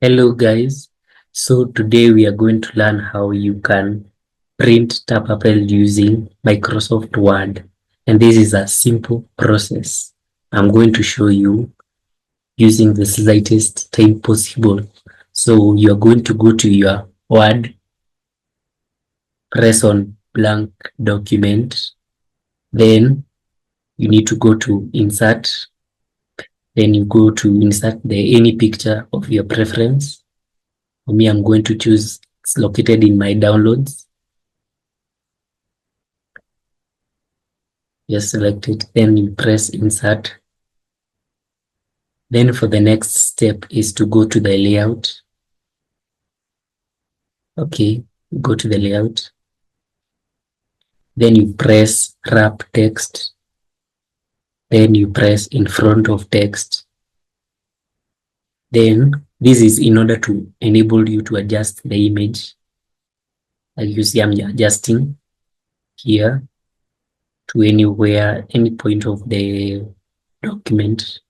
Hello guys, so today we are going to learn how you can print Tarpapel using Microsoft Word, and this is a simple process. I'm going to show you using the slightest time possible. So you are going to go to your Word, press on blank document, then you need to go to insert, then you go to insert any picture of your preference. For me, I'm going to choose, it's located in my downloads. Just select it, then you press insert. Then for the next step is to go to the layout. Okay, go to the layout. Then you press wrap text. Then you press in front of text. Then this is in order to enable you to adjust the image. Like you see, I'm adjusting here to anywhere, any point of the document.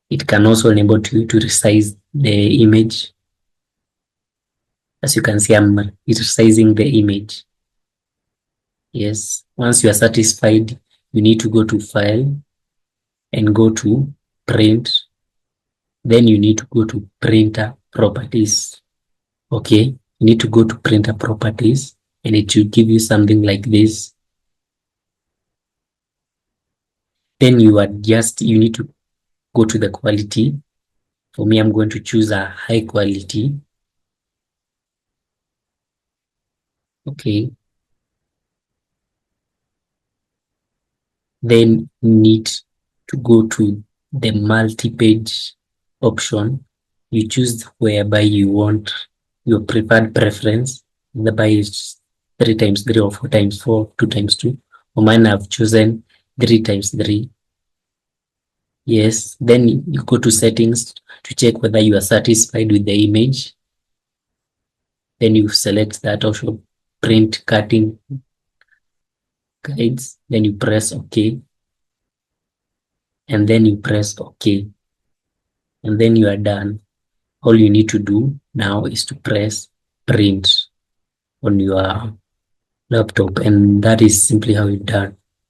It can also enable you to resize the image. As you can see, I'm resizing the image. Yes, once you are satisfied, you need to go to File and go to Print. Then you need to go to Printer Properties. Okay, you need to go to Printer Properties and it will give you something like this. Then you need to go to the quality. For me, I'm going to choose a high quality. Okay. Then you need to go to the multi-page option. You choose whereby you want your preferred preference. Whereby is 3x3 or 4x4, 2x2. For mine, I've chosen 3x3. Yes, then you go to settings to check whether you are satisfied with the image. Then you select that option, print cutting guides. Then you press OK. And then you press OK. And then you are done. All you need to do now is to press print on your laptop, and that is simply how it's done.